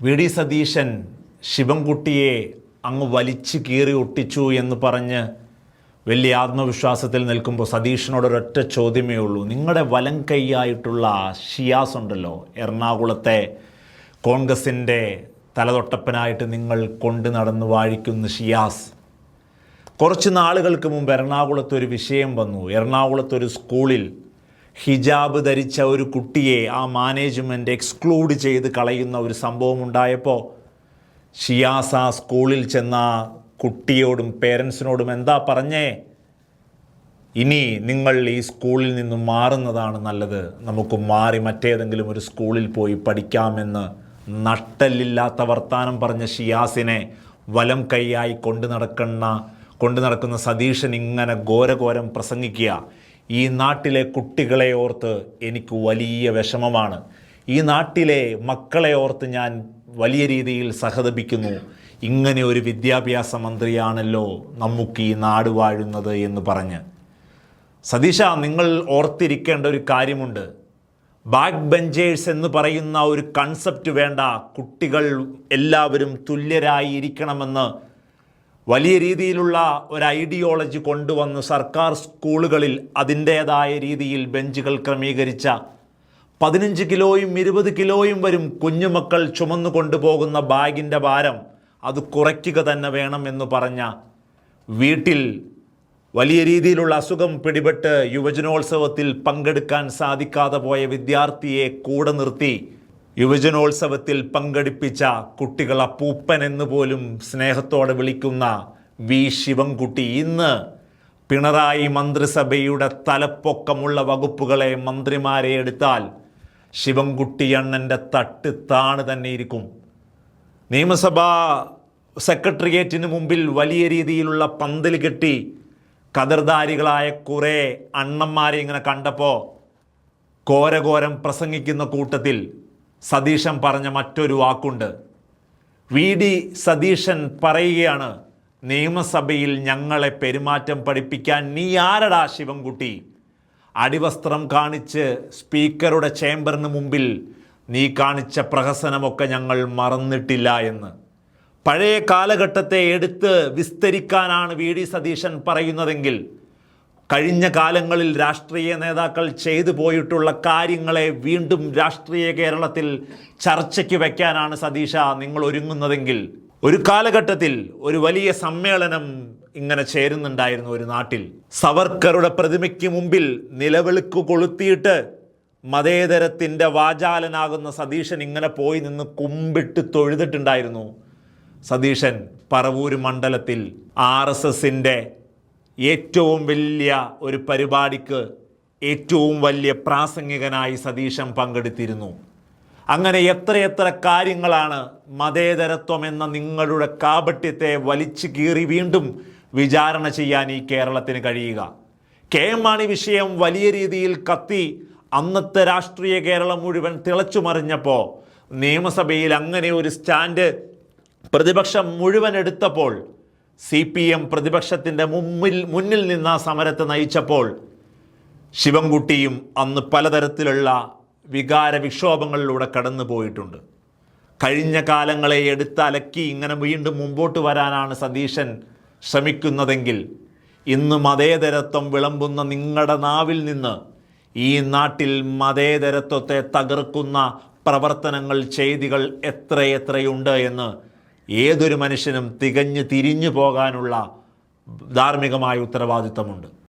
VD. Satheesan ശിവൻകുട്ടിയെ അങ്ങ് വലിച്ചു കീറി ഒട്ടിച്ചു എന്ന് പറഞ്ഞ് വലിയ ആത്മവിശ്വാസത്തിൽ നിൽക്കുമ്പോൾ സതീശനോടൊരൊറ്റ ചോദ്യമേ ഉള്ളൂ. നിങ്ങളുടെ വലം കൈയായിട്ടുള്ള ഷിയാസ് ഉണ്ടല്ലോ, എറണാകുളത്തെ കോൺഗ്രസിൻ്റെ തലതൊട്ടപ്പനായിട്ട് നിങ്ങൾ കൊണ്ടു നടന്ന് വാഴിക്കുന്ന ഷിയാസ്, കുറച്ച് നാളുകൾക്ക് മുമ്പ് എറണാകുളത്തൊരു വിഷയം വന്നു. എറണാകുളത്തൊരു സ്കൂളിൽ ഹിജാബ് ധരിച്ച ഒരു കുട്ടിയെ ആ മാനേജ്മെൻറ്റ് എക്സ്ക്ലൂഡ് ചെയ്ത് കളയുന്ന ഒരു സംഭവം ഉണ്ടായപ്പോൾ ഷിയാസ് ആ സ്കൂളിൽ ചെന്ന കുട്ടിയോടും പേരൻസിനോടും എന്താ പറഞ്ഞേ? ഇനി നിങ്ങൾ ഈ സ്കൂളിൽ നിന്നും മാറുന്നതാണ് നല്ലത്, നമുക്ക് മാറി മറ്റേതെങ്കിലും ഒരു സ്കൂളിൽ പോയി പഠിക്കാമെന്ന് നട്ടല്ലില്ലാത്ത വർത്താനം പറഞ്ഞ ഷിയാസിനെ വലം കൈയായി കൊണ്ടു നടക്കുന്ന സതീശൻ ഇങ്ങനെ ഘോരഘോരം പ്രസംഗിക്കുക. ഈ നാട്ടിലെ കുട്ടികളെ ഓർത്ത് എനിക്ക് വലിയ വിഷമമാണ്, ഈ നാട്ടിലെ മക്കളെ ഓർത്ത് ഞാൻ വലിയ രീതിയിൽ സഹതപിക്കുന്നു. ഇങ്ങനെ ഒരു വിദ്യാഭ്യാസ മന്ത്രിയാണല്ലോ നമുക്ക് ഈ നാട് വാഴുന്നത് എന്ന് പറഞ്ഞ്. സതീശ, നിങ്ങൾ ഓർത്തിരിക്കേണ്ട ഒരു കാര്യമുണ്ട്. ബാക്ക് ബെഞ്ചേഴ്സ് എന്ന് പറയുന്ന ഒരു കൺസെപ്റ്റ് വേണ്ട. കുട്ടികൾ എല്ലാവരും തുല്യരായി ഇരിക്കണമെന്ന് വലിയ രീതിയിലുള്ള ഒരു ഐഡിയോളജി കൊണ്ടുവന്ന് സർക്കാർ സ്കൂളുകളിൽ അതിൻ്റേതായ രീതിയിൽ ബെഞ്ചുകൾ ക്രമീകരിച്ച 15 കിലോയും 20 കിലോയും വരും കുഞ്ഞുമക്കൾ ചുമന്നു കൊണ്ടുപോകുന്ന ബാഗിൻ്റെ ഭാരം അത് കുറയ്ക്കുക തന്നെ വേണം എന്ന് പറഞ്ഞ വീട്ടിൽ വലിയ രീതിയിലുള്ള അസുഖം പിടിപെട്ട് യുവജനോത്സവത്തിൽ പങ്കെടുക്കാൻ സാധിക്കാതെ പോയ വിദ്യാർത്ഥിയെ കൂടെ നിർത്തി യുവജനോത്സവത്തിൽ പങ്കെടുപ്പിച്ച കുട്ടികൾ അപ്പൂപ്പൻ എന്ന് പോലും സ്നേഹത്തോടെ വിളിക്കുന്ന വി. ശിവൻകുട്ടി ഇന്ന് പിണറായി മന്ത്രിസഭയുടെ തലപ്പൊക്കമുള്ള വകുപ്പുകളെ മന്ത്രിമാരെ എടുത്താൽ ശിവൻകുട്ടി അണ്ണൻ്റെ തട്ട് താണ് തന്നെ ഇരിക്കും. നിയമസഭാ സെക്രട്ടേറിയറ്റിന് മുമ്പിൽ വലിയ രീതിയിലുള്ള പന്തൽ കെട്ടി കതർധാരികളായ കുറേ അണ്ണന്മാരെ ഇങ്ങനെ കണ്ടപ്പോൾ ഘോരഘോരം പ്രസംഗിക്കുന്ന കൂട്ടത്തിൽ സതീശൻ പറഞ്ഞ മറ്റൊരു വാക്കുണ്ട്. വി.ഡി. സതീശൻ പറയുകയാണ്, നിയമസഭയിൽ ഞങ്ങളെ പെരുമാറ്റം പഠിപ്പിക്കാൻ നീ ആരടാ ശിവൻകുട്ടി? അടിവസ്ത്രം കാണിച്ച് സ്പീക്കറുടെ ചേംബറിന് മുമ്പിൽ നീ കാണിച്ച പ്രഹസനമൊക്കെ ഞങ്ങൾ മറന്നിട്ടില്ല എന്ന്. പഴയ കാലഘട്ടത്തെ എടുത്ത് വിസ്തരിക്കാനാണ് വി.ഡി. സതീശൻ പറയുന്നതെങ്കിൽ കഴിഞ്ഞ കാലങ്ങളിൽ രാഷ്ട്രീയ നേതാക്കൾ ചെയ്തു പോയിട്ടുള്ള കാര്യങ്ങളെ വീണ്ടും രാഷ്ട്രീയ കേരളത്തിൽ ചർച്ചയ്ക്ക് വയ്ക്കാനാണ് സതീശ നിങ്ങൾ ഒരുങ്ങുന്നതെങ്കിൽ, ഒരു കാലഘട്ടത്തിൽ ഒരു വലിയ സമ്മേളനം ഇങ്ങനെ ചേരുന്നുണ്ടായിരുന്നു ഒരു നാട്ടിൽ. സവർക്കറുടെ പ്രതിമയ്ക്ക് മുമ്പിൽ നിലവിളക്ക് കൊളുത്തിയിട്ട് മതേതരത്തിൻ്റെ വാചാലനാകുന്ന സതീശൻ ഇങ്ങനെ പോയി നിന്ന് കുമ്പിട്ട് തൊഴുതിട്ടുണ്ടായിരുന്നു. സതീശൻ പറവൂർ മണ്ഡലത്തിൽ RSSൻ്റെ ഏറ്റവും വലിയ ഒരു പരിപാടിക്ക് ഏറ്റവും വലിയ പ്രാസംഗികനായി സതീശൻ പങ്കെടുത്തിരുന്നു. അങ്ങനെ എത്രയെത്ര കാര്യങ്ങളാണ് മതേതരത്വം എന്ന നിങ്ങളുടെ കാപട്യത്തെ വലിച്ചു കീറി വീണ്ടും വിചാരണ ചെയ്യാൻ ഈ കേരളത്തിന് കഴിയുക. KM മാണി വിഷയം വലിയ രീതിയിൽ കത്തി അന്നത്തെ രാഷ്ട്രീയ കേരളം മുഴുവൻ തിളച്ചു മറിഞ്ഞപ്പോൾ നിയമസഭയിൽ അങ്ങനെ ഒരു സ്റ്റാൻഡ് പ്രതിപക്ഷം മുഴുവൻ എടുത്തപ്പോൾ CPM പ്രതിപക്ഷത്തിൻ്റെ മുന്നിൽ നിന്ന് ആ സമരത്തെ നയിച്ചപ്പോൾ ശിവൻകുട്ടിയും അന്ന് പലതരത്തിലുള്ള വികാര വിക്ഷോഭങ്ങളിലൂടെ കടന്നു പോയിട്ടുണ്ട്. കഴിഞ്ഞ കാലങ്ങളെ എടുത്ത് അലക്കി ഇങ്ങനെ വീണ്ടും മുമ്പോട്ട് വരാനാണ് സതീശൻ ശ്രമിക്കുന്നതെങ്കിൽ ഇന്ന് മതേതരത്വം വിളമ്പുന്ന നിങ്ങളുടെ നാവിൽ നിന്ന് ഈ നാട്ടിൽ മതേതരത്വത്തെ തകർക്കുന്ന പ്രവർത്തനങ്ങൾ, ചെയ്തികൾ എത്രയുണ്ട് എന്ന് ഏതൊരു മനുഷ്യനും തിരിഞ്ഞു പോകാനുള്ള ധാർമ്മികമായ ഉത്തരവാദിത്തമുണ്ട്.